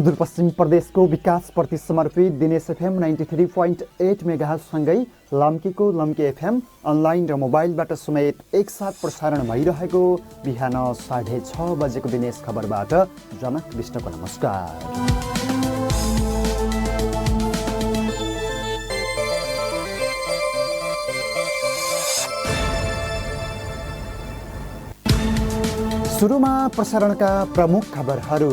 सुदूरपश्चिम प्रदेशको विकासप्रति समर्पित दिनेश एफएम 93.8 मेगाहर्जसँगै लम्कीको लम्की FM online र मोबाइलबाट समेत एकसाथ प्रसारण भइरहेको बिहान 6:30 बजेको दिनेश खबरबाट जनक विष्टको नमस्कार। सुरुमा प्रसारणका प्रमुख खबरहरू।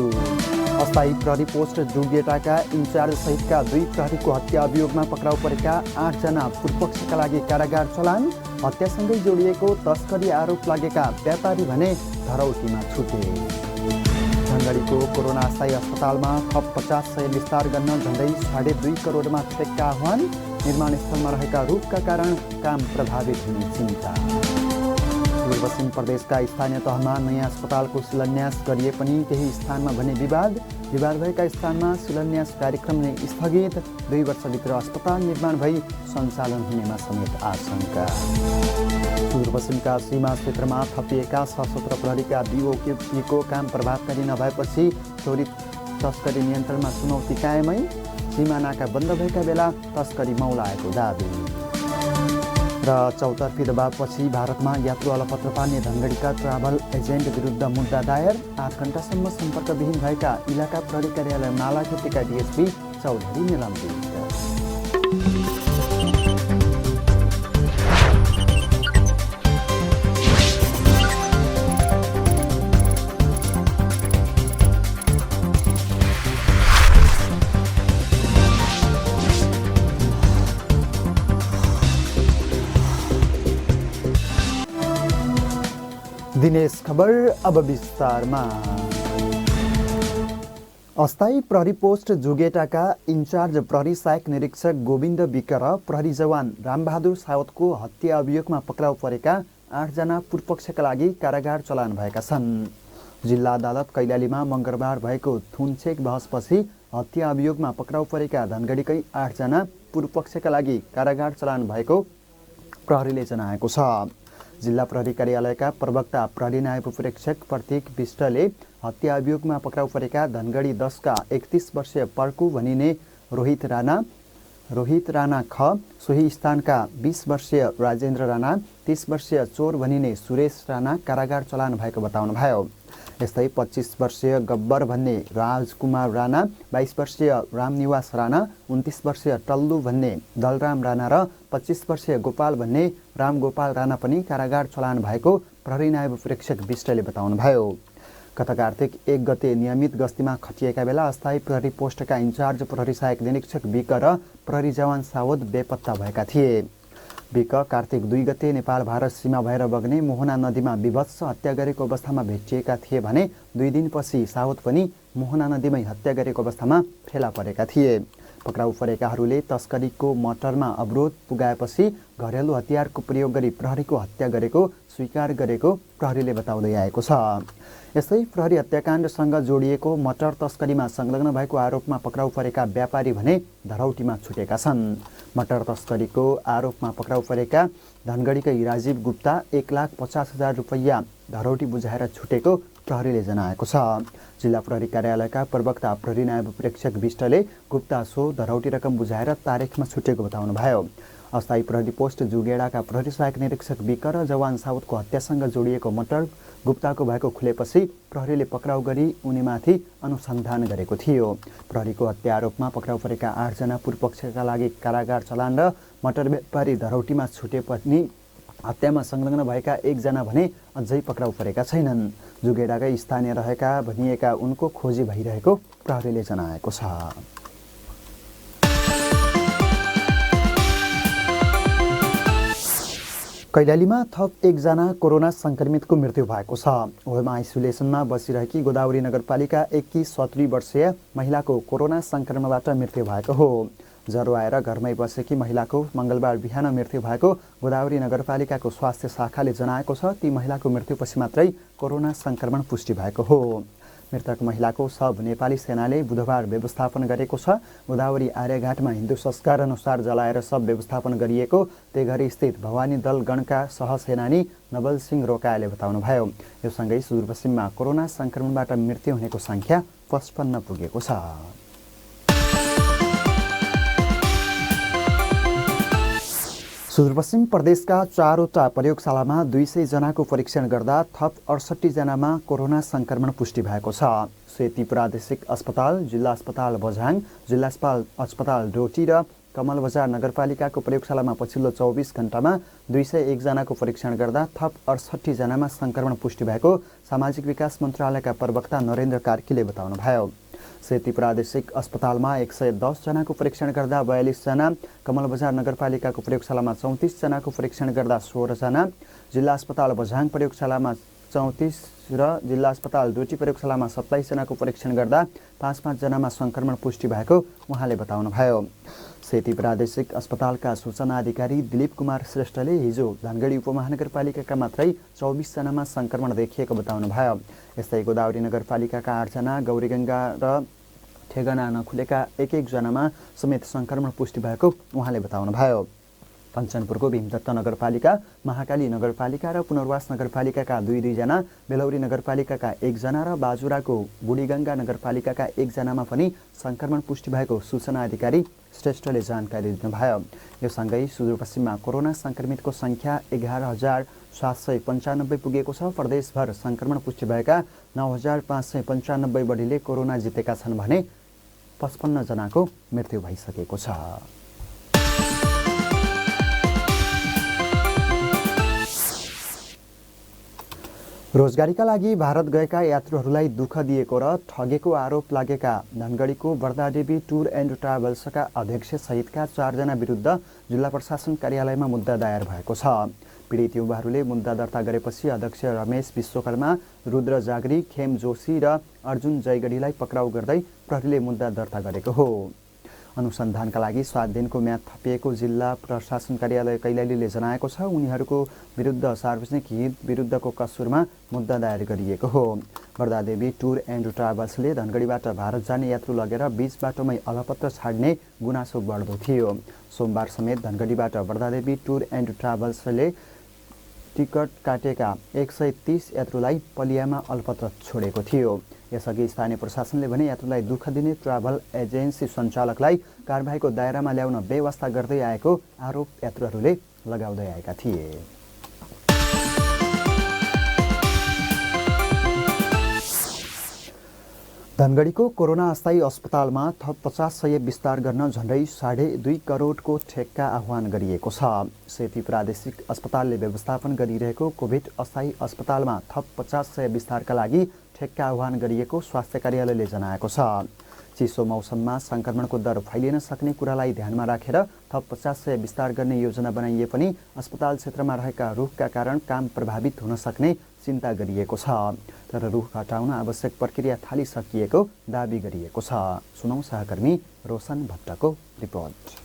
अस्थायी प्रहरी पोस्ट जुगेटाका इन्चार्ज सहितका 2 प्रहरीको हत्या अभियोगमा पक्राउ परेका 8 जना पूर्वपक्षका लागि कारागार चलान। हत्यासँगै जोडिएको तस्करी आरोप लागेका व्यापारी भने धरौटीमा छुटे। धनगढीको कोरोना अस्थायी अस्पतालमा थप 50 शय्या विस्तार गर्न झन्डै 2.5 करोडमा चेकका आह्वान। निर्माण स्थलमा रहेका रुखका कारण काम प्रभावित हुने चिन्ता। पश्चिम प्रदेशका स्थानीय तहमा नयाँ अस्पतालको शिलान्यास गरिए पनि केही स्थानमा भने विवाद भएका स्थानमा शिलान्यास कार्यक्रम नै स्थगित। 2 वर्षभित्र अस्पताल निर्माण भई सञ्चालन हुनेमा समेत आशंका। सुदूरपश्चिमका सीमा क्षेत्रमा थपिएका सशस्त्र प्रहरीका बीओकेपीको काम प्रभावकारी नभएपछि चोरी तस्करी नियन्त्रणमा चुनौती कायमै। सीमा नाका बन्द भएका बेला तस्करी मौलाएको दाबी। र चौतर्फी दबावपछि भारतमा यात्रु अलपत्र पार्ने धनगढीका ट्राभल एजेन्ट विरुद्ध मुद्दा दायर। 8 घण्टासम्म सम्पर्कविहीन भएका इलाका प्रहरी कार्यालय नालाखेतीका डिएसपी चौधरी निलम्बित। दिनेश खबर अब विस्तारमा। अस्थायी प्रहरी पोस्ट जुगेटाका इन्चार्ज प्रहरी सहायक निरीक्षक गोविन्द विक र प्रहरी जवान रामबहादुर सावतको हत्या अभियोगमा पक्राउ परेका 8 जना पूर्वपक्षका लागि कारागार चलान भएका छन्। जिल्ला अदालत कैलालीमा मङ्गलबार भएको थुनछेक बहसपछि हत्या अभियोगमा पक्राउ परेका धनगढीकै 8 जना पूर्वपक्षका लागि कारागार चलान भएको प्रहरीले जनाएको छ। जिल्ला प्रहरी कार्यालयका प्रवक्ता प्रहरी नायब उपरीक्षक प्रतीक विष्टले हत्या अभियोगमा पक्राउ परेका धनगढी 10 का 31 वर्षीय पर्कु भनिने रोहित राणा ख, सोही स्थानका 20 वर्षीय राजेन्द्र राणा, 30 वर्षीय चोर भनिने सुरेश राणा कारागार चलान भएको बताउनुभयो। यस्तै 25 वर्षीय गब्बर भन्ने राजकुमार राणा, 22 वर्षीय रामनिवास राणा, 29 वर्षीय टल्लु भन्ने दलराम राणा र 25 वर्षीय गोपाल भन्ने रामगोपाल राणा पनि कारागार चलान भएको प्रहरी नायब उपरीक्षक विष्टले बताउनुभयो। गत कार्तिक 1 गते नियमित गस्तीमा खटिएका बेला अस्थायी प्रहरी पोस्टका इन्चार्ज प्रहरी सहायक निरीक्षक विक र प्रहरी जवान सावत बेपत्ता भएका थिए। विक कार्तिक 2 गते नेपाल भारत सीमा भएर बग्ने मोहना नदीमा विभत्स हत्या गरेको अवस्थामा भेटिएका थिए भने 2 दिनपछि सावत पनि मोहना नदीमै हत्या गरेको अवस्थामा फेला परेका थिए। पक्राउ परेकाहरूले तस्करीको मटरमा अवरोध पुगाएपछि घरेलु हतियारको प्रयोग गरी प्रहरीको हत्या गरेको स्वीकार गरेको प्रहरीले बताउँदै आएको छ। यस्तै प्रहरी हत्याकाण्डसँग जोडिएको मटर तस्करीमा संलग्न भएको आरोपमा पक्राउ परेका व्यापारी भने धरौटीमा छुटेका छन्। मटर तस्करीको आरोपमा पक्राउ परेका धनगढीकै राजीव गुप्ता 1,50,000 रुपैयाँ धरौटी बुझाएर छुटेको प्रहरीले जनाएको छ। जिल्ला प्रहरी कार्यालयका प्रवक्ता प्रहरी नायब उपरीक्षक विष्टले गुप्ता सो धरौटी रकम बुझाएर तारिखमा छुटेको बताउनुभयो। अस्थायी प्रहरी पोस्ट जुगेडाका प्रहरी सहायक निरीक्षक विक र जवान सावतको हत्यासँग जोडिएको मटर गुप्ताको भएको खुलेपछि प्रहरीले पक्राउ गरी उनीमाथि अनुसन्धान गरेको थियो। प्रहरीको हत्या आरोपमा पक्राउ परेका 8 जना पूर्वपक्षका लागि कारागार चलान र मटर व्यापारी धरौटीमा छुटे पनि हत्यामा संलग्न भएका 1 जना भने अझै पक्राउ परेका छैनन्। जुगेडाकै स्थानीय रहेका भनिएका उनको खोजी भइरहेको प्रहरीले जनाएको छ। कैलालीमा थप 1 जना कोरोना संक्रमितको मृत्यु भएको छ। होम आइसोलेसनमा बसिरहेकी गोदावरी नगरपालिका 21 वर्षीय महिलाको कोरोना संक्रमणबाट मृत्यु भएको हो। ज्वरो आएर घरमै बसेकी महिलाको मङ्गलबार बिहान मृत्यु भएको गोदावरी नगरपालिकाको स्वास्थ्य शाखाले जनाएको छ। ती महिलाको मृत्युपछि मात्रै कोरोना संक्रमण पुष्टि भएको हो। मृतक महिलाको शव नेपाली सेनाले बुधबार व्यवस्थापन गरेको छ। गोदावरी आर्यघाटमा हिन्दू संस्कार अनुसार जलाएर शव व्यवस्थापन गरिएको तेघरी स्थित भवानी दल गणका सहसेनानी नवल सिंह रोकाले बताउनुभयो। यो सँगै सुदूरपश्चिममा कोरोना संक्रमणबाट मृत्यु हुनेको संख्या 55 पुगेको छ। सुदूरपश्चिम प्रदेशका 4वटा प्रयोगशालामा 200 जनाको परीक्षण गर्दा थप 68 जनामा कोरोना संक्रमण पुष्टि भएको छ। सेती प्रादेशिक अस्पताल, जिल्ला अस्पताल बझाङ, जिल्ला अस्पताल डोटी र कमल बजार नगरपालिकाको प्रयोगशालामा पछिल्लो 24 घण्टामा 201 जनाको परीक्षण गर्दा थप 68 जनामा संक्रमण पुष्टि भएको सामाजिक विकास मन्त्रालयका प्रवक्ता नरेन्द्र कार्कीले बताउनुभयो। सेती प्रादेशिक अस्पतालमा 110 जनाको परीक्षण गर्दा 42 जना, कमल बजार नगरपालिकाको प्रयोगशालामा 34 जनाको परीक्षण गर्दा 16 जना, जिल्ला अस्पताल बझाङ प्रयोगशालामा 34 र जिल्ला अस्पताल डोटी प्रयोगशालामा 27 जनाको परीक्षण गर्दा 5-5 जनामा संक्रमण पुष्टि भएको उहाँले बताउनुभयो। सेती प्रादेशिक अस्पतालका सूचना अधिकारी दिलीप कुमार श्रेष्ठले हिजो धनगढी उपमहानगरपालिकाका मात्रै 24 जनामा संक्रमण देखिएको बताउनुभयो। यस्तै गोदावरी नगरपालिकाका 8 जना, गौरीगङ्गा र ठेगाना नखुलेका 1-1 जनामा समेत संक्रमण पुष्टि भएको उहाँले बताउनुभयो। कञ्चनपुरको भीमदत्त नगरपालिका, महाकाली नगरपालिका र पुनर्वास नगरपालिकाका 2-2 जना, बेलौरी नगरपालिकाका 1 जना र बाजुराको बुढीगङ्गा नगरपालिकाका 1 जनामा पनि संक्रमण पुष्टि भएको सूचना अधिकारी श्रेष्ठले जानकारी दिनुभयो। यो सँगै सुदूरपश्चिममा कोरोना संक्रमितको संख्या 11,795 पुगेको छ। प्रदेशभर संक्रमण पुष्टि भएका 9,595 बढीले कोरोना जितेका छन् भने 55 जनाको मृत्यु भइसकेको छ। रोजगारीका लागि भारत गएका यात्रुहरूलाई दुःख दिएको र ठगेको आरोप लागेका धनगढीको बर्दादेवी टुर एन्ड ट्राभल्सका अध्यक्ष सहितका 4 जना विरुद्ध जिल्ला प्रशासन कार्यालयमा मुद्दा दायर भएको छ। पीडित युवाहरूले मुद्दा दर्ता गरेपछि अध्यक्ष रमेश विश्वकर्मा, रुद्र जागरी, खेम जोशी र अर्जुन जयगढीलाई पक्राउ गर्दै प्रहरीले मुद्दा दर्ता गरेको हो। अनुसन्धानका लागि 7 दिनको म्याद थपिएको जिल्ला प्रशासन कार्यालय कैलालीले जनाएको छ। उनीहरूको विरुद्ध सार्वजनिक हित विरुद्धको कसुरमा मुद्दा दायर गरिएको हो। बर्दादेवी टुर एन्ड ट्राभल्सले धनगढीबाट भारत जाने यात्रु लगेर बीच बाटोमै अलपत्र छाड्ने गुनासो बढ्दो थियो। सोमबार समेत धनगढीबाट बर्दादेवी टुर एन्ड ट्राभल्सले टिकट काटेका 130 यात्रुलाई पलियामा अलपत्र छोडेको थियो। यसअघि स्थानीय प्रशासनले भने यात्रुलाई दुःख दिने ट्राभल एजेन्सी सञ्चालकलाई कारबाहीको दायरामा ल्याउन बेवास्ता गर्दै आएको आरोप यात्रुहरूले लगाउँदै आएका थिए। धनगढीको कोरोना अस्थायी अस्पतालमा थप 50 शय्या विस्तार गर्न झन्डै 2.5 करोडको ठेक्का आह्वान गरिएको छ। सेती प्रादेशिक अस्पतालले व्यवस्थापन गरिरहेको कोभिड अस्थायी अस्पतालमा थप 50 शय्या विस्तारका लागि ठेक्का आह्वान गरिएको स्वास्थ्य कार्यालयले जनाएको छ। चिसो मौसममा संक्रमणको दर फैलिन सक्ने कुरालाई ध्यानमा राखेर थप 50 शय्या विस्तार गर्ने योजना बनाइए पनि अस्पताल क्षेत्रमा रहेका रुखका कारण काम प्रभावित हुन सक्ने चिन्ता गरिएको छ। तर रुख हटाउन आवश्यक प्रक्रिया थालिसकिएको दाबी गरिएको छ। सुनौ सहकर्मी रोशन भट्टको रिपोर्ट।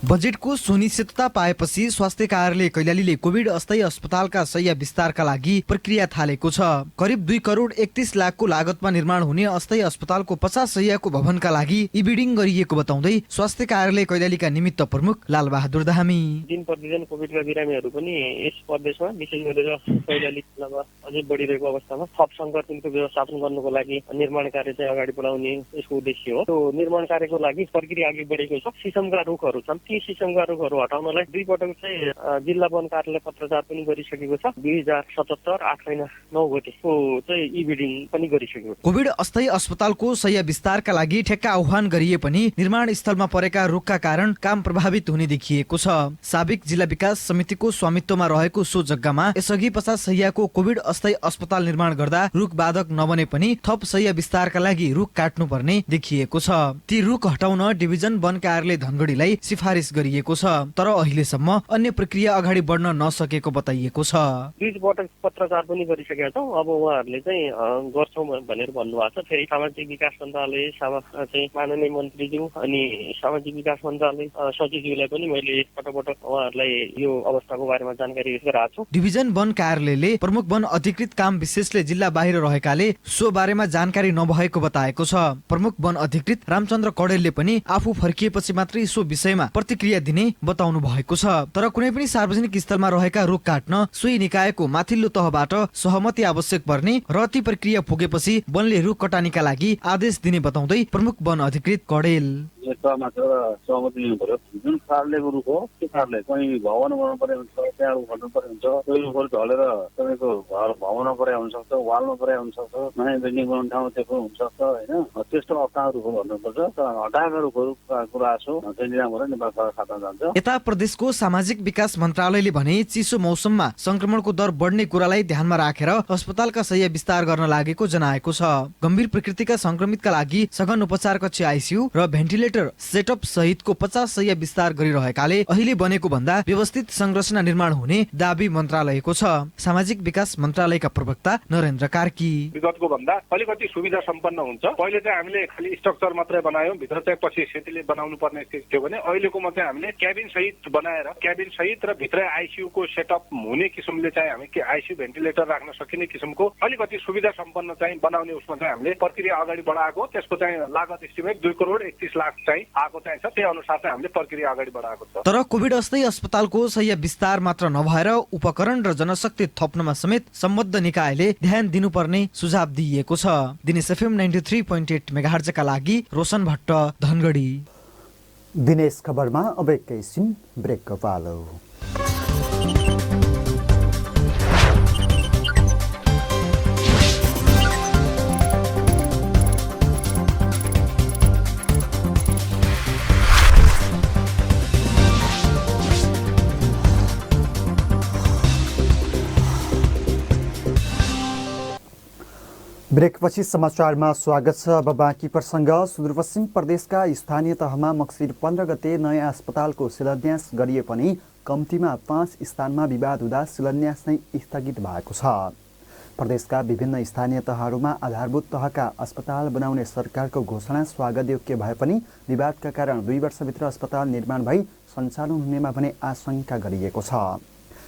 बजेटको सुनिश्चितता पाएपछि स्वास्थ्य कार्यालय कैलालीले कोभिड अस्थायी अस्पतालका शय्या विस्तारका लागि प्रक्रिया थालेको छ। करिब 2 करोड 31 लाखको लागतमा निर्माण हुने अस्थायी अस्पतालको 50 शय्याको भवनका लागि इबिडिङ गरिएको बताउँदै स्वास्थ्य कार्यालय कैलालीका निमित्त प्रमुख लालबहादुर धामी, दिन प्रतिदिन कोभिडका बिरामीहरू पनि यस प्रदेशमा विशेष गरेर कैलाली जिल्लामा अझै बढिरहेको अवस्थामा थप संक्रमणको व्यवस्थापन गर्नको लागि निर्माण कार्य चाहिँ अगाडि बढाउने यसको उद्देश्य हो। त्यो निर्माण कार्यको लागि प्रक्रिया अघि बढेको छ। सिसमका रुखहरू छन्, ती सिसमका रुखहरू हटाउनलाई 2 पटक चाहिँ जिल्ला वन कार्यालय पत्रचार पनि गरिसकेको छ। 2077 8 महिना 9 गतेको चाहिँ इबिडिङ पनि गरिसकेको छ। कोभिड अस्थायी अस्पतालको शय्या विस्तारका लागि ठेक्का आह्वान गरिए पनि निर्माण स्थलमा परेका रुखका कारण काम प्रभावित हुने देखिएको छ। साबिक जिल्ला विकास समितिको स्वामित्वमा रहेको सो जग्गामा यसअघि 50 शय्याको कोभिड अस्थायी अस्पताल निर्माण गर्दा रुख बाधक नबने पनि थप शय्या विस्तारका लागि रुख काट्नुपर्ने देखिएको छ। ती रुख हटाउन डिभिजन वन कार्यालय धनगढीलाई सिफारिस गरिएको छ, तर अहिलेसम्म अन्य प्रक्रिया अगाडि बढ्न नसकेको बताइएको छ। 2 पटक पत्रचार पनि गरिसकेका छौँ। अब उहाँहरूले चाहिँ गर्छौँ भनेर भन्नुभएको छ। फेरि सामाजिक विकास मन्त्रालय चाहिँ माननीय मन्त्रीज्यू अनि सामाजिक विकास मन्त्रालय सचिवज्यूलाई पनि मैले पटक उहाँहरूलाई यो अवस्थाको बारेमा जानकारी गराएको छु। डिभिजन वन कार्यालयले प्रमुख वन अधिकृत काम विशेषले जिल्ला बाहिर रहेकाले सो बारेमा जानकारी नभएको बताएको छ। प्रमुख वन अधिकृत रामचन्द्र कडेलले पनि आफू फर्किएपछि मात्रै सो विषयमा प्रतिक्रिया दिने बताउनु भएको छ। तर कुनै पनि सार्वजनिक स्थलमा रहेका रुख काट्न सोही निकायको माथिल्लो तहबाट सहमति आवश्यक पर्ने र ती प्रक्रिया पुगेपछि वनले रुख कटानीका लागि आदेश दिने बताउँदै प्रमुख वन अधिकृत कडेल। मात्र सहमति लिनु पर्यो। जुन कार्यालयको रुख हो त्यो कार्यालय कहीँ भवन बनाउनु पर्ने हुन्छ, त्यहाँ रुख खट्नु पर्ने हुन्छ, त्यो रुखहरू ढलेर तपाईँको घर भवनमा पर्या हुनसक्छ, वालमा पर्या हुनसक्छ, नयाँ बिल्डिङ बनाउने ठाउँ त्यो पनि हुनसक्छ होइन। त्यस्तो अवस्थामा रुख भन्नुपर्छ। तर हटाएका रुखहरूका कुरा छौ त्यो निरामरण नेपाल सरकार खातामा जान्छ। यता प्रदेशको सामाजिक विकास मन्त्रालयले भने चिसो मौसममा संक्रमणको दर बढ्ने कुरालाई ध्यानमा राखेर अस्पतालका शय्या विस्तार गर्न लागेको जनाएको छ। गम्भीर प्रकृतिका संक्रमितका लागि सघन उपचार कक्ष आइसियु र भेन्टिलेटर सेटअप सहितको 50 शय्या विस्तार गरिरहेकाले अहिले बनेको भन्दा व्यवस्थित संरचना निर्माण हुने दाबी मन्त्रालयको छ। सामाजिक विकास मन्त्रालयका प्रवक्ता नरेन्द्र कार्की विगतको भन्दा अलिकति सुविधा सम्पन्न हुन्छ। पहिले चाहिँ हामीले खालि स्ट्रक्चर मात्रै बनायौँ, भित्र चाहिँ पछि सेतीले बनाउनु पर्ने स्थिति थियो भने अहिलेकोमा चाहिँ हामीले क्याबिन सहित बनाएर क्याबिन सहित र भित्र आइसियु को सेटअप हुने किसिमले चाहिँ हामी आइसियु भेन्टिलेटर राख्न सकिने किसिमको अलिकति सुविधा सम्पन्न चाहिँ बनाउने उसमा चाहिँ हामीले प्रक्रिया अगाडि बढाएको। त्यसको चाहिँ लागत एस्टिमेट 2 करोड 31 लाख चाहिँ आएको चाहिँ छ। त्यही अनुसार चाहिँ हामीले प्रक्रिया अगाडि बढाएको छ। तर कोभिड अस्थायी अस्पतालको शय्या विस्तार मात्र नभएर उपकरण र जनशक्ति थप्नमा समेत सम्बद्ध निकायले ध्यान दिनुपर्ने सुझाव दिइएको छ। दिनेश एफएम 93.8 मेगाहर्जका लागि रोशन भट्ट, धनगढी। दिनेश खबरमा अब एकैछिन ब्रेकको पालो। ब्रेकपछि समाचारमा स्वागत छ। अब बाँकी प्रसङ्ग। सुदूरपश्चिम प्रदेशका स्थानीय तहमा मक्सिर 15 गते नयाँ अस्पतालको शिलान्यास गरिए पनि कम्तीमा 5 स्थानमा विवाद हुँदा शिलान्यास नै स्थगित भएको छ। प्रदेशका विभिन्न स्थानीय तहहरूमा आधारभूत तहका अस्पताल बनाउने सरकारको घोषणा स्वागतयोग्य भए पनि विवादका कारण 2 वर्षभित्र अस्पताल निर्माण भई सञ्चालन हुनेमा भने आशंका गरिएको छ।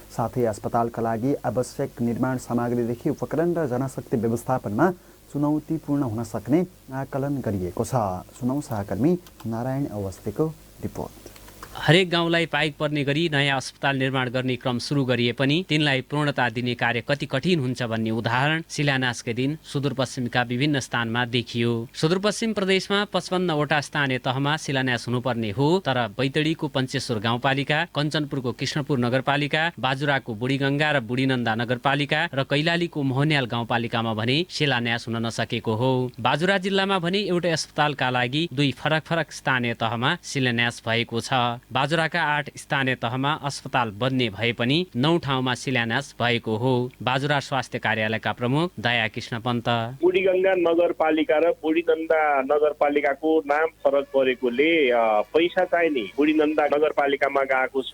साथै अस्पतालका लागि आवश्यक निर्माण सामग्रीदेखि उपकरण र जनशक्ति व्यवस्थापनमा चुनौतीपूर्ण हुन सक्ने आकलन गरिएको छ। सुनौ सहकर्मी नारायण अवस्थीको रिपोर्ट। हरेक गाउँलाई पाइक पर्ने गरी नयाँ अस्पताल निर्माण गर्ने क्रम सुरु गरिए पनि तिनलाई पूर्णता दिने कार्य कति कठिन हुन्छ भन्ने उदाहरण शिलान्यासकै दिन सुदूरपश्चिमका विभिन्न स्थानमा देखियो। सुदूरपश्चिम प्रदेशमा 55 वटा स्थानीय तहमा शिलान्यास हुनुपर्ने हो, तर बैतडीको पञ्चेश्वर गाउँपालिका, कञ्चनपुरको कृष्णपुर नगरपालिका, बाजुराको बुढीगङ्गा र बुढीनन्दा नगरपालिका र कैलालीको मोहन्याल गाउँपालिकामा भने शिलान्यास हुन नसकेको हो। बाजुरा जिल्लामा भने एउटै अस्पतालका लागि 2 फरक फरक स्थानीय तहमा शिलान्यास भएको छ। बाजुराका 8 स्थानीय तहमा अस्पताल बन्ने भए पनि 9 ठाउँमा शिलान्यास भएको हो। बाजुरा स्वास्थ्य कार्यालयका प्रमुख दया कृष्ण पन्त बुढीगङ्गा नगरपालिका र बुढीनन्दा नगरपालिकाको नाम फरक परेकोले पैसा चाहिने बुढीनन्दा नगरपालिकामा गएको छ।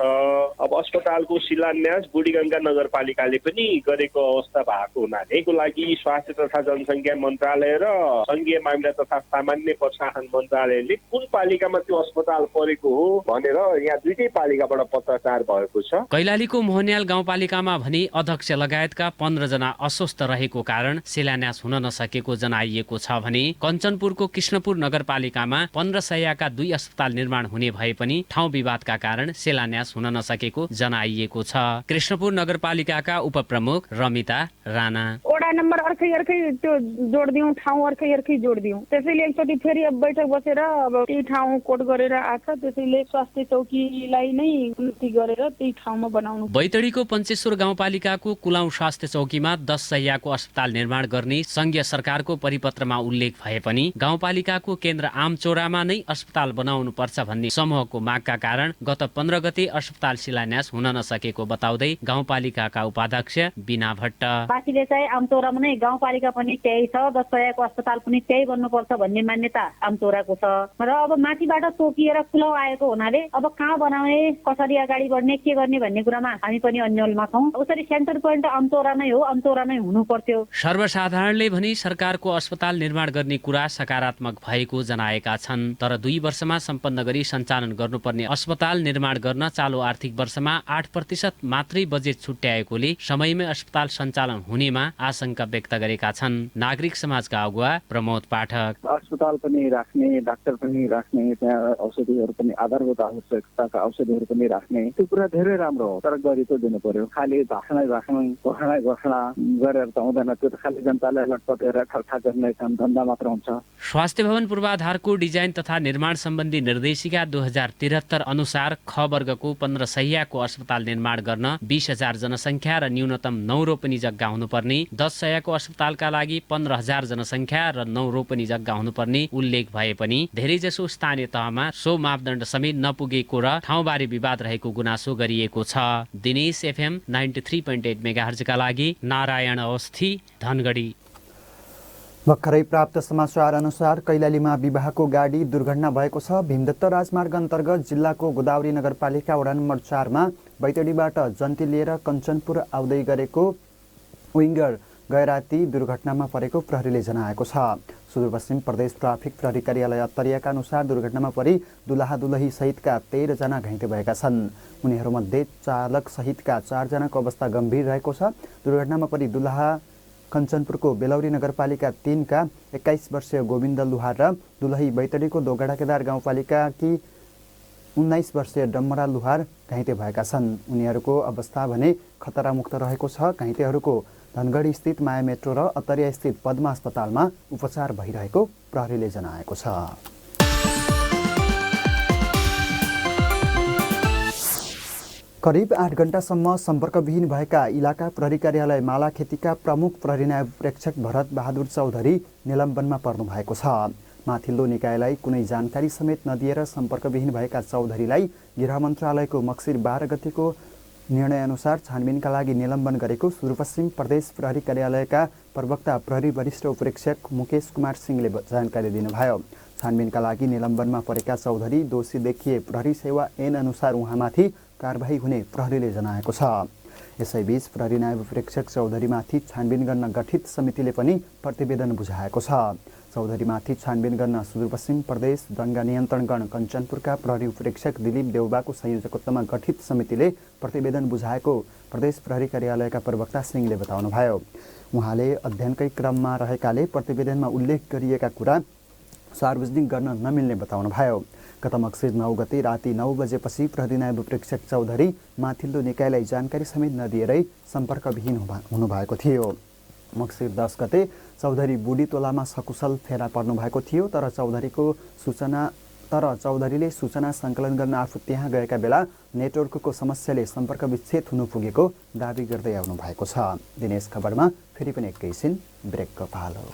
अब अस्पतालको शिलान्यास बुढीगङ्गा नगरपालिकाले पनि गरेको अवस्था भएको हुनाले यसको लागि स्वास्थ्य तथा जनसङ्ख्या मन्त्रालय र सङ्घीय मामिला तथा सामान्य प्रशासन मन्त्रालयले कुन पालिकामा त्यो अस्पताल परेको हो भनेर यहाँ दुईटै पालिकाबाट पत्राचार भएको छ। कैलालीको मोहन्याल गाउँपालिकामा भने अध्यक्ष लगायतका 15 जना अस्वस्थ रहेको कारण शिलान्यास हुन नसकेको जनाइएको छ भने कञ्चनपुरको कृष्णपुर नगरपालिकामा 15 शय्याका 2 अस्पताल निर्माण हुने भए पनि ठाउँ विवादका कारण शिलान्यास हुन नसकेको जनाइएको छ। कृष्णपुर नगरपालिकाका उपप्रमुख रमिता राणा वडा नम्बर अर्कै त्यो जोड्दियौँ, ठाउँ अर्कै जोड्दियौँ। त्यसैले एकचोटि फेरि अब बैठक बसेर अब त्यही ठाउँ कोट गरेर आछ। त्यसैले स्वास्थ्य चौकीलाई नै उन्नति गरेर त्यही ठाउँमा बनाउनु। बैतडीको पञ्चेश्वर गाउँपालिकाको कुलाउ स्वास्थ्य चौकीमा 10 शय्याको अस्पताल निर्माण गर्ने संघीय सरकारको परिपत्रमा उल्लेख भए पनि गाउँपालिकाको केन्द्र आमचौरामा नै अस्पताल बनाउनु पर्छ भन्ने समूहको मागका कारण गत 15 गते अस्पताल शिलान्यास हुन नसकेको बताउँदै गाउँपालिकाका उपाध्यक्ष बिना भट्ट पार्टीले चाहिँ आमचौरामा नै गाउँपालिका पनि त्यही छ, 10 शय्याको अस्पताल पनि त्यही बन्नुपर्छ भन्ने मान्यता आमचौराको छ र अब माथिबाट तोकिएर कुलाउ आएको हुनाले अब कहाँ बनाउने, कसरी अगाडि बढ्ने, के गर्ने भन्ने कुरामा हामी पनि अन्यलमा छौँ। उसरी सेन्टर पोइन्ट अमचौरामै हो, अमचौरामै हुनु पर्थ्यो। सर्वसाधारणले भने सरकारको अस्पताल निर्माण गर्ने कुरा सकारात्मक भएको जनाएका छन्, तर 2 वर्षमा सम्पन्न गरी सञ्चालन गर्नुपर्ने अस्पताल निर्माण गर्न चालु आर्थिक वर्षमा 8% मात्रै बजेट छुट्याएकोले समयमै अस्पताल सञ्चालन हुनेमा आशंका आशंका व्यक्त गरेका छन् नागरिक समाजका अगुवा प्रमोद पाठक। अस्पताल पनि राख्ने, डाक्टर पनि राख्ने, त्यहाँ औषधिहरू पनि आधारभूत आवश्यकताका औषधिहरू पनि राख्ने, त्यो कुरा धेरै राम्रो हो। तर गरी त दिनु पर्यो। खालि घोषणा गरेर त हुँदैन। त्यो त खालि जनतालाई लटपटेर ठगठा गर्ने काम धन्दा मात्र हुन्छ। स्वास्थ्य भवन पूर्वाधारको डिजाइन तथा निर्माण सम्बन्धी निर्देशिका 2073 अनुसार ख वर्गको 15 शय्याको अस्पताल निर्माण गर्न 20,000 जनसङ्ख्या र न्यूनतम 9 रोपनी जग्गा हुनुपर्ने, 10 शय्याको अस्पतालका लागि 15,000 जनसङ्ख्या र 9 रोपनी जग्गा हुनुपर्ने उल्लेख भए पनि धेरैजसो स्थानीय तहमा सो मापदण्ड समेत नपुगेको र ठाउँबारे विवाद रहेको गुनासो गरिएको छ। दिनेश FM 93.8 मेगाहर्जका लागि नारायण अवस्थी, धनगढी। भर्खरै प्राप्त समाचार अनुसार कैलालीमा विवाहको गाडी दुर्घटना भएको छ। भीमदत्त राजमार्ग अन्तर्गत जिल्लाको गोदावरी नगरपालिका वडा नम्बर 4 मा बैतडीबाट जन्ती लिएर कञ्चनपुर आउँदै गरेको विङ्गर गैराती दुर्घटनामा परेको प्रहरीले जनाएको छ। सुदूरपश्चिम प्रदेश ट्राफिक प्रहरी कार्यालय अत्तरियाका अनुसार दुर्घटनामा परि दुलहा दुलही सहितका 13 जना घाइते भएका छन्। उनीहरूमध्ये चालक सहितका 4 जनाको अवस्था गम्भीर रहेको छ। दुर्घटनामा परि दुलहा कञ्चनपुरको बेलौरी नगरपालिका 3 का 21 वर्षीय गोविन्द लुहार र दुलही बैतडीको दोगडा केदार गाउँपालिकाकी 19 वर्षीय डम्मरा लुहार घाइते भएका छन्। उनीहरूको अवस्था भने खतरामुक्त रहेको छ। घाइतेहरूको धनगढी स्थित माया मेट्रो र अत्तरिया स्थित पद्मा अस्पतालमा उपचार भइरहेको प्रहरीले जनाएको छ। करिब 8 घण्टासम्म सम्पर्कविहीन भएका इलाका प्रहरी कार्यालय मालाखेतीका प्रमुख प्रहरी नायब प्रेक्षक भरत बहादुर चौधरी निलम्बनमा पर्नु भएको छ। माथिल्लो निकायलाई कुनै जानकारी समेत नदिएर सम्पर्कविहीन भएका चौधरीलाई गृह मन्त्रालयको मक्सिर 12 गतेको निर्णयअनुसार छानबिनका लागि निलम्बन गरेको सुदूरपश्चिम प्रदेश प्रहरी कार्यालयका प्रवक्ता प्रहरी वरिष्ठ उपरीक्षक मुकेश कुमार सिंहले जानकारी दिनुभयो। छानबिनका लागि निलम्बनमा परेका चौधरी दोषी देखिए प्रहरी सेवा ऐन अनुसार उहाँमाथि कारबाही हुने प्रहरीले जनाएको छ। यसैबीच प्रहरी नायब प्रेक्षक चौधरीमाथि छानबिन गर्न गठित समितिले पनि प्रतिवेदन बुझाएको छ। चौधरीमाथि छानबिन गर्न सुदूरपश्चिम प्रदेश दङ्गा नियन्त्रण गण कञ्चनपुरका प्रहरी उपरीक्षक दिलीप देउबाको संयोजकत्वमा गठित समितिले प्रतिवेदन बुझाएको प्रदेश प्रहरी कार्यालयका प्रवक्ता सिंहले बताउनुभयो। उहाँले अध्ययनकै क्रममा रहेकाले प्रतिवेदनमा उल्लेख गरिएका कुरा सार्वजनिक गर्न नमिल्ने बताउनुभयो। गत मक्सिर 9 गते राति 9 बजेपछि प्रहरी नायब प्रेक्षक चौधरी माथिल्लो निकायलाई जानकारी समेत नदिएरै सम्पर्कविहीन हुनुभएको थियो। मक्सिर 10 गते चौधरी बुढी तोलामा सकुशल फेला पर्नु भएको थियो। तर चौधरीले सूचना सङ्कलन गर्न आफू त्यहाँ गएका बेला नेटवर्कको समस्याले सम्पर्क विच्छेद हुनु पुगेको दावी गर्दै आउनु भएको छ। दिनेश खबरमा फेरि पनि एकैछिन ब्रेकको पालो।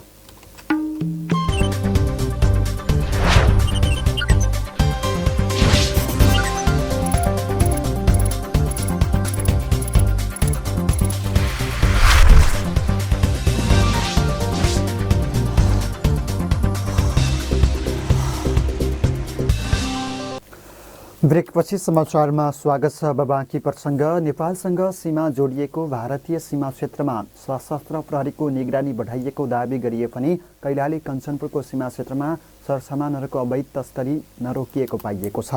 ब्रेकपछि समाचारमा स्वागत छ। अब बाँकी प्रसङ्ग। नेपालसँग सीमा जोडिएको भारतीय सीमा क्षेत्रमा सशस्त्र प्रहरीको निगरानी बढाइएको दावी गरिए पनि कैलाली कञ्चनपुरको सीमा क्षेत्रमा सरसामानहरूको अवैध तस्करी नरोकिएको पाइएको छ।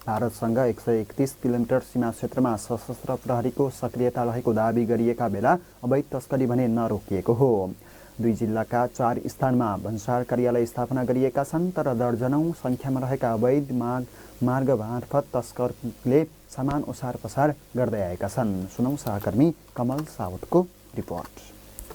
भारतसँग 131 किलोमिटर सीमा क्षेत्रमा सशस्त्र प्रहरीको सक्रियता रहेको दावी गरिएका बेला अवैध तस्करी भने नरोकिएको हो। 2 जिल्लाका 4 स्थानमा भन्सार कार्यालय स्थापना गरिएका छन्। तर दर्जनौं सङ्ख्यामा रहेका अवैध मार्ग मार्फत तस्करले सामान ओसार पसार गर्दै आएका छन्। सुनौ सहकर्मी कमल साउदको रिपोर्ट।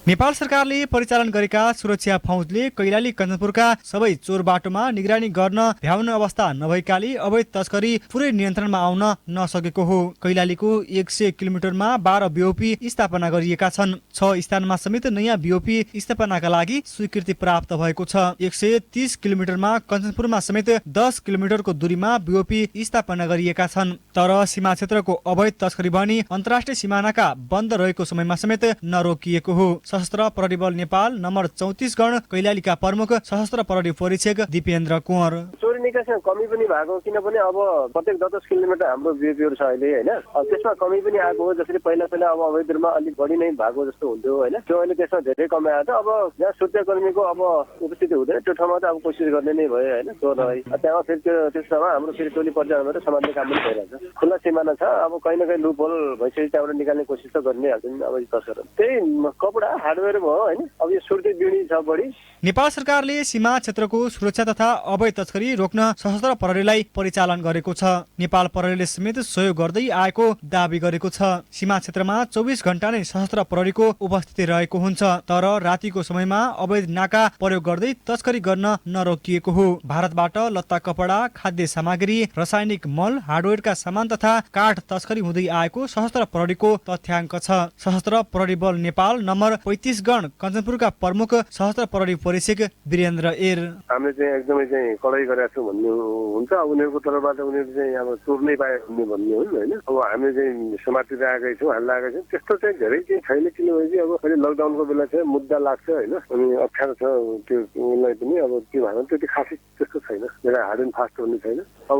नेपाल सरकारले परिचालन गरेका सुरक्षा फौजले कैलाली कञ्चनपुरका सबै चोर बाटोमा निगरानी गर्न भ्याउने अवस्था नभएकाले अवैध तस्करी पुरै नियन्त्रणमा आउन नसकेको हो। कैलालीको 100 किलोमिटरमा 12 बीओपी स्थापना गरिएका छन्। 6 स्थानमा समेत नयाँ बीओपी स्थापनाका लागि स्वीकृति प्राप्त भएको छ। 130 किलोमिटरमा कञ्चनपुरमा समेत 10 किलोमिटरको दूरीमा बीओपी स्थापना गरिएका छन्। तर सीमा क्षेत्रको अवैध तस्करी भने अन्तर्राष्ट्रिय सीमानाका बन्द रहेको समयमा समेत नरोकिएको हो। सशस्त्र प्रहरी बल नेपाल नम्बर 34 गण कैलालीका प्रमुख सशस्त्र प्रहरी परीक्षक दिपेन्द्र कुँवर। चोरी निकासमा कमी पनि भएको, किनभने अब प्रत्येक 10 किलोमिटर हाम्रो बीओपीहरू छ अहिले हैन। त्यसमा कमी पनि आएको हो। जसरी पहिला अब अवैधमा अलिक बढी नै भएको जस्तो हुन्थ्यो हैन। त्यो अहिले त्यसमा धेरै कमी आएको छ। अब जहाँ सुरक्षाकर्मीको अब उपस्थिति हुँदैन त्यो ठाउँमा त अब कोसिस गर्ने नै भयो हैन। चोरलाई त्यहाँ फेरि त्यस ठाउँमा हाम्रो फेरि टोली परिचालनबाट समात्ने काम पनि भइरहेछ। खुल्ला सिमाना छ। अब कहीँ न कहीँ लुप होल भइसकेपछि त्यहाँबाट निकाल्ने कोसिस त गर्ने हाल्छन् अब तस्करहरू। त्यही कपडा हार्डवेयर भयो हैन। अब यो सुर्ती बिडी छ बढी। नेपाल सरकारले सीमा क्षेत्रको सुरक्षा तथा अवैध तस्करी रोक्न सशस्त्र प्रहरीलाई परिचालन गरेको छ। नेपाल प्रहरीले समेत सहयोग गर्दै आएको दाबी गरेको छ। सीमा क्षेत्रमा 24 घण्टा नै सशस्त्र प्रहरीको उपस्थिति रहेको हुन्छ, तर रातिको समयमा अवैध नाका प्रयोग गर्दै तस्करी गर्न नरोकिएको हो। भारतबाट लत्ता कपडा, खाद्य सामग्री, रासायनिक मल, हार्डवेयरका सामान तथा काठ तस्करी हुँदै आएको सशस्त्र प्रहरीको तथ्याङ्क छ। सशस्त्र प्रहरी बल नेपाल नम्बर 35 गण कञ्चनपुरका प्रमुख सशस्त्र प्रहरी परिक्षक वीरेन्द्र एर। हामीले चाहिँ एकदमै चाहिँ कडाई गरेका छौँ भन्ने हुन्छ। उनीहरूको तर्फबाट उनीहरू चाहिँ अब चोर्नै पाए भन्ने हो हैन। अब हामीले चाहिँ समातेर आएकै छौँ, हाल्लाएकै छौँ। त्यस्तो चाहिँ धेरै केही छैन, किनभने अब अहिले लकडाउनको बेला चाहिँ मुद्दा लाग्छ हैन। अनि अप्ठ्यारो छ त्यो उनलाई पनि। अब त्यो भएर त्यति खासै त्यस्तो छैन, मेरा हार्ड एन्ड फास्ट हुने छैन। अब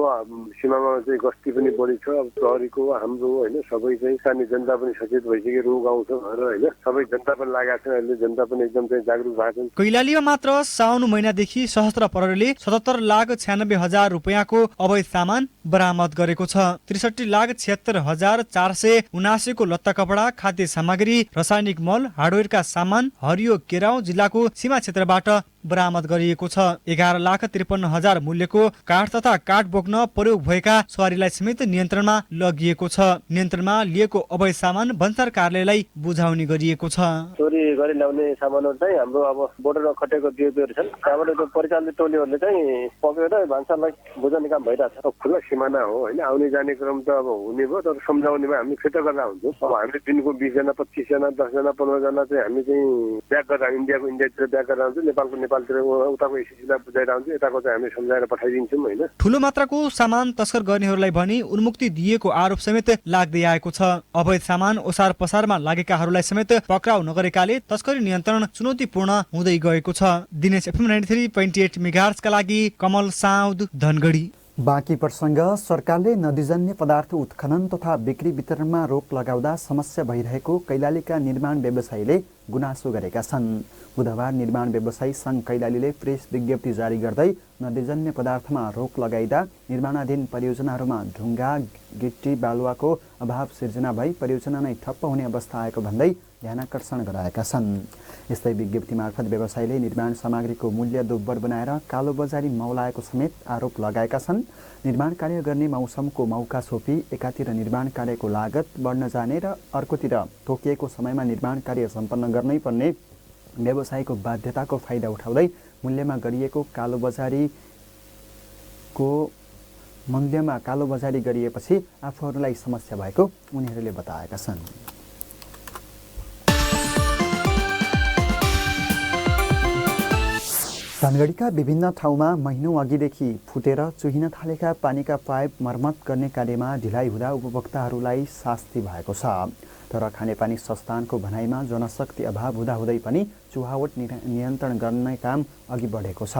सीमामा चाहिँ गस्ती पनि बढी छ। अब प्रहरीको हाम्रो हैन सबै चाहिँ स्थानीय जनता पनि सचेत भइसक्यो, रोग आउँछ भनेर हैन। सबै जनता पनि लागेको छ, अहिले जनता पनि एकदम चाहिँ जागरुक भएको छ। कैलालीमा मात्र साउन महिनादेखि सशस्त्र प्रहरीले 77,96,000 रुपियाँको अवैध सामान बरामद गरेको छ। 63,76,479 को लत्ता कपडा, खाद्य सामग्री, रासायनिक मल, हार्डवेयरका सामान हरियो केराउ जिल्लाको सीमा क्षेत्रबाट बरामद गरिएको छ। 11,53,000 मूल्यको काठ तथा काठ बोक्न प्रयोग भएका सवारीलाई समेत नियन्त्रणमा लगिएको छ। नियन्त्रणमा लिएको अवैध सामान भन्सार कार्यालयलाई बुझाउने गरिएको छ। चोरी गरी ल्याउने सामानहरू चाहिँ हाम्रो अब बोर्डरमा खटेको दियोहरू छन्, त्यहाँबाट त्यो परिचालित टोलीहरूले चाहिँ पक्रेर भन्सारलाई बुझाउने काम भइरहेछ। अब खुल्ला सिमाना हो हैन, आउने जाने क्रम त अब हुने भयो, तर सम्झाउनेमा हामी फिर्ता गरेर हुन्छौँ। अब हामीले दिनको 20 जना 25 जना 10 जना 15 जना चाहिँ हामी चाहिँ ब्याक गरेर इन्डियातिर ब्याक गरेर आउँछौँ। नेपालतिर उताको स्थितिलाई बुझाएर आउँछौँ, यताको चाहिँ हामी सम्झाएर पठाइदिन्छौँ हैन। ठुलो मात्राको सामान तस्कर गर्नेहरूलाई भने उन्मुक्ति दिएको आरोप समेत लाग्दै आएको छ। अवैध सामान ओसार पसारमा लागेकाहरूलाई समेत पक्राउ नगरेकाले तस्करी नियन्त्रण चुनौतीपूर्ण हुँदै गएको छ। दिनेश FM 93.8 मेगाहर्जका लागि कमल साउद, धनगढी। बाँकी प्रसङ्ग। सरकारले नदीजन्य पदार्थ उत्खनन तथा बिक्री वितरणमा रोक लगाउँदा समस्या भइरहेको कैलालीका निर्माण व्यवसायीले गुनासो गरेका छन्। बुधबार निर्माण व्यवसायी सङ्घ कैलालीले प्रेस विज्ञप्ति जारी गर्दै नदीजन्य पदार्थमा रोक लगाइदा निर्माणाधीन परियोजनाहरूमा ढुङ्गा, गिट्टी, बालुवाको अभाव सिर्जना भई परियोजना नै ठप्प हुने अवस्था आएको भन्दै ध्यानाकर्षण गराएका छन्। यस्तै विज्ञप्ति मार्फत व्यवसायीले निर्माण सामग्रीको मूल्य दोब्बर बनाएर कालोबजारी मौलाएको समेत आरोप लगाएका छन्। निर्माण कार्य गर्ने मौसमको मौका छोपी एकातिर निर्माण कार्यको लागत बढ्न जाने र अर्कोतिर तोकिएको समयमा निर्माण कार्य सम्पन्न गर्नै पर्ने व्यवसायीको बाध्यताको फाइदा उठाउँदै मूल्यमा कालोबजारी गरिएपछि आफूहरूलाई समस्या भएको उनीहरूले बताएका छन्। धनगढीका विभिन्न ठाउँमा महिनौं अघिदेखि फुटेर चुहिन थालेका पानीका पाइप मर्मत गर्ने कार्यमा ढिलाइ हुँदा उपभोक्ताहरूलाई शास्ति भएको छ। तर खानेपानी संस्थानको भनाइमा जनशक्ति अभाव हुँदाहुँदै पनि चुहावट नियन्त्रण गर्ने काम अघि बढेको छ।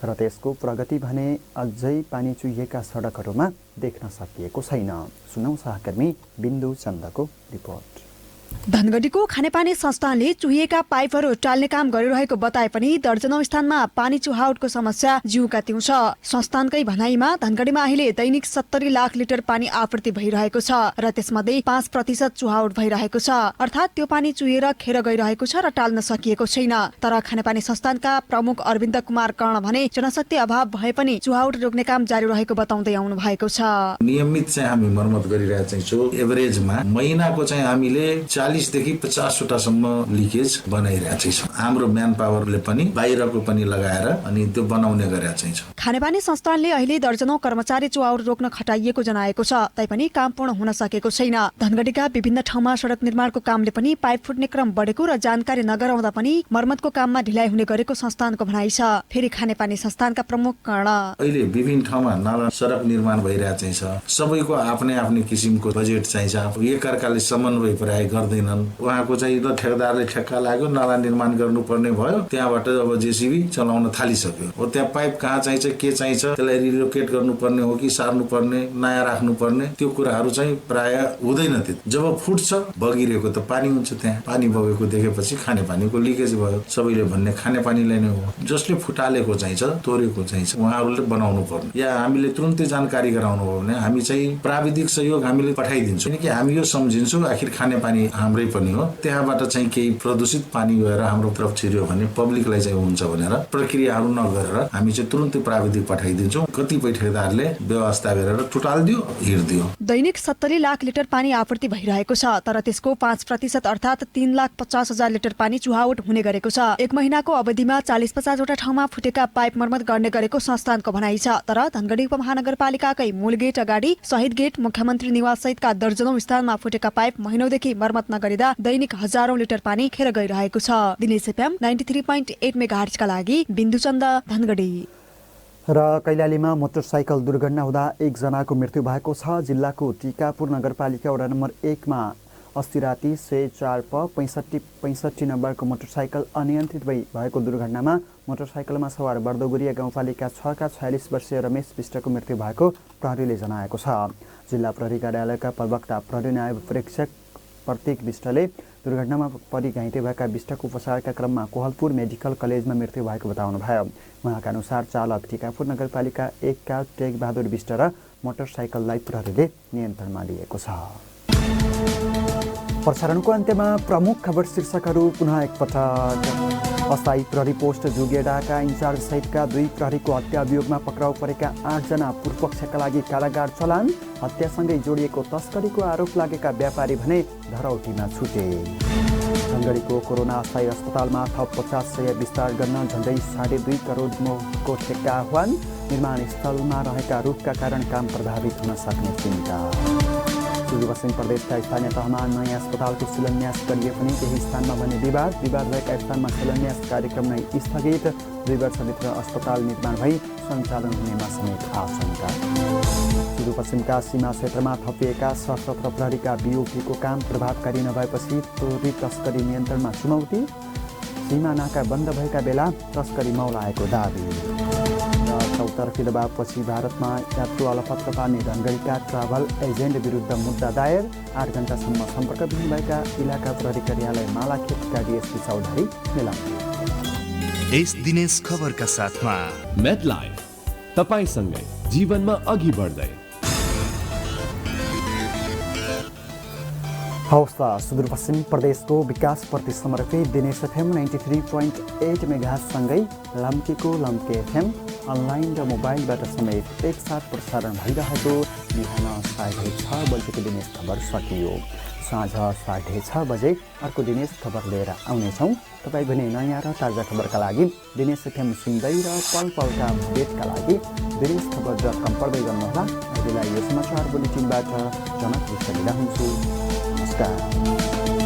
तर त्यसको प्रगति भने अझै पानी चुहिएका सडकहरूमा देख्न सकिएको छैन। सुनौ सहकर्मी बिन्दु चन्दको रिपोर्ट। धनगढीको खानेपानी संस्थानले चुहिएका पाइपहरू टाल्ने काम गरिरहेको बताए पनि दर्जनौं स्थानमा पानी चुहावटको समस्या जिउका त्यौं छ। संस्थानकै भनाइमा धनगढीमा अहिले दैनिक 70 लाख लिटर पानी आपूर्ति भइरहेको छ र त्यसमध्ये 5% चुहावट भइरहेको छ। अर्थात् त्यो पानी चुहिएर खेर गइरहेको छ र टाल्न सकिएको छैन। तर खानेपानी संस्थानका प्रमुख अरविन्द कुमार कर्ण भने जनशक्ति अभाव भए पनि चुहावट रोक्ने काम जारी रहेको बताउँदै आउनु भएको छ। नियमित चाहिँ हामी मर्मत गरिरहेका छौँ। एभरेजमा महिनाको चाहिँ हामीले 40 देखि 50 वटासम्म लिकेज बनाइरहेका छौँ। हाम्रो म्यान पावरले पनि बाहिरको पनि लगाएर अनि त्यो बनाउने गरेका छौँ। खानेपानी संस्थानले अहिले दर्जनौं कर्मचारी चुहावट रोक्न खटाइएको जनाएको छ, तैपनि काम पूर्ण हुन सकेको छैन। धनगढीका विभिन्न ठाउँमा सडक निर्माणको कामले पनि पाइप फुट्ने क्रम बढेको र जानकारी नगराउँदा पनि मर्मतको काममा ढिलाइ हुने गरेको संस्थानको भनाइ छ। फेरि खानेपानी संस्थानका प्रमुख कर्ण अहिले विभिन्न ठाउँमा नाला सडक निर्माण भइरहेको छ। सबैको आफ्नै आफ्नै किसिमको बजेट चाहिन्छ। एकअर्काले समन्वय प्राय गर्दैनन्। उहाँको चाहिँ ल ठेकेदारले ठेक्का लाग्यो, नाला निर्माण गर्नुपर्ने भयो, त्यहाँबाट अब जेसीबी चलाउन थालिसक्यो। हो त्यहाँ पाइप कहाँ चाहिन्छ, के चाहिन्छ, त्यसलाई रिलोकेट गर्नुपर्ने हो कि सार्नुपर्ने, नयाँ राख्नुपर्ने, त्यो कुराहरू चाहिँ प्राय हुँदैन। जब फुट्छ बगिरहेको त पानी हुन्छ, त्यहाँ पानी बगेको देखेपछि खानेपानीको लिकेज भयो। सबैले भन्ने खानेपानीलाई नै हो, जसले फुटालेको चाहिन्छ, तोरेको चाहिन्छ, उहाँहरूले बनाउनु पर्ने। या हामीले तुरुन्तै जानकारी गराउनु हो भने हामी चाहिँ प्राविधिक सहयोग हामीले पठाइदिन्छौँ। किनकि हामी यो सम्झिन्छौँ आखिर खानेपानी हाम्रै पनि हो। त्यहाँबाट चाहिँ केही प्रदूषित पानी गएर हाम्रो तरफ छिर्यो भने पब्लिकलाई चाहिँ हुन्छ भनेर प्रक्रियाहरू नगरेर हामी चाहिँ तुरुन्तै प्राविधिक पठाइदिन्छौँ। कतिपय ठेकेदारले व्यवस्था गरेर टुटाल्दियो हिँड्दियो। दैनिक 70 लाख लिटर पानी आपूर्ति भइरहेको छ, तर त्यसको 5% अर्थात् 3,50,000 लिटर पानी चुहावट हुने गरेको छ। एक महिनाको अवधिमा 40-50 वटा ठाउँमा फुटेका पाइप मर्मत गर्ने गरेको संस्थानको भनाइ छ। तर धनगढी उपमहानगरपालिकाकै मूल गेट अगाडि, शहीद गेट, मुख्यमन्त्री निवास सहितका दर्जनौं स्थानमा फुटेका पाइप महिनौदेखि मर्मत नगरिँदा दैनिक हजारौं लिटर पानी खेर गइरहेको छ। दिनेश एफएम 93.8 मेगाहर्ट्जका लागि बिन्दुचन्द, धनगढी। र कैलालीमा मोटरसाइकल दुर्घटना हुँदा एकजनाको मृत्यु भएको छ। जिल्लाको टिकापुर नगरपालिका वडा नम्बर 1 मा अस्ति राति 104 प 65 नम्बरको मोटरसाइकल अनियन्त्रित भएको दुर्घटनामा मोटरसाइकलमा सवार बर्दोगुरिया गाउँपालिका 6 का 46 वर्षीय रमेश विष्टको मृत्यु भएको प्रहरीले जनाएको छ। जिल्ला प्रहरी कार्यालयका प्रवक्ता प्रहरी नायब प्रेक्षक प्रतीक विष्टले दुर्घटनामा परि घाइते भएका विष्टको उपचारका क्रममा कोहलपुर मेडिकल कलेजमा मृत्यु भएको बताउनुभयो। उहाँका अनुसार चालक टिकापुर नगरपालिका 1 का टेकबहादुर विष्ट र मोटरसाइकललाई प्रहरीले नियन्त्रणमा लिएको छ। प्रसारणको अन्त्यमा प्रमुख खबर शीर्षकहरू पुनः एकपटक। अस्थायी प्रहरी पोस्ट जुगेडाका इन्चार्ज सहितका 2 प्रहरीको हत्या अभियोगमा पक्राउ परेका 8 जना पूर्वपक्षका लागि कारागार चलान। हत्यासँगै जोडिएको तस्करीको आरोप लागेका व्यापारी भने धरौटीमा छुटे। धनगढीको कोरोना अस्थायी अस्पतालमा थप 50 शय्या विस्तार गर्न झन्डै 2.5 करोडको ठेक्का आह्वान। निर्माण स्थलमा रहेका रुखका कारण काम प्रभावित हुन सक्ने चिन्ता। सुदूरपश्चिम प्रदेशका स्थानीय तहमा नयाँ अस्पतालको शिलान्यास गरिए पनि केही स्थानमा भने विवाद भएका स्थानमा शिलान्यास कार्यक्रम नै स्थगित। 2 वर्षभित्र अस्पताल निर्माण भई सञ्चालन हुनेमा समेत आशंका। सुदूरपश्चिमका सीमा क्षेत्रमा थपिएका सशस्त्र प्रहरीका बिओपीको काम प्रभावकारी नभएपछि चोरी तस्करी नियन्त्रणमा चुनौती। सीमा नाका बन्द भएका बेला तस्करी मौलाएको दाबी। चौतर्फी दबावपछि भारतमा यात्रु अलपत्र पार्ने धनगढीका ट्राभल एजेन्ट विरुद्ध मुद्दा दायर। 8 घण्टासम्म सम्पर्कविहीन भएका इलाका प्रहरी कार्यालय मालाखेतका डीएसपी चौधरी निलम्बित। यस दिनेश खबरका साथमा मेडलाइफ, तपाईसँगै जीवनमा अघि बढ्दै। हवस् त, सुदूरपश्चिम प्रदेशको विकासप्रति समर्पित दिनेश एफएम 93.8 मेगाहर्ट्जसँगै लम्कीको लम्के एफएम अनलाइन र मोबाइलबाट समेत एकसाथ प्रसारण भइरहेको बिहान 6:30 बजेको दिनेश खबर सकियो। साँझ 6:30 बजे अर्को दिनेश खबर लिएर आउनेछौँ। तपाईँ भने नयाँ र ताजा खबरका लागि दिनेश एफएम सुन्दै र पल पलका अपडेटका लागि दिनेशखबर.com पढ्दै गर्नुहोला। अहिलेलाई यो समाचार बुलेटिनबाट जनक विष्ट बिदा हुन्छु। नमस्कार।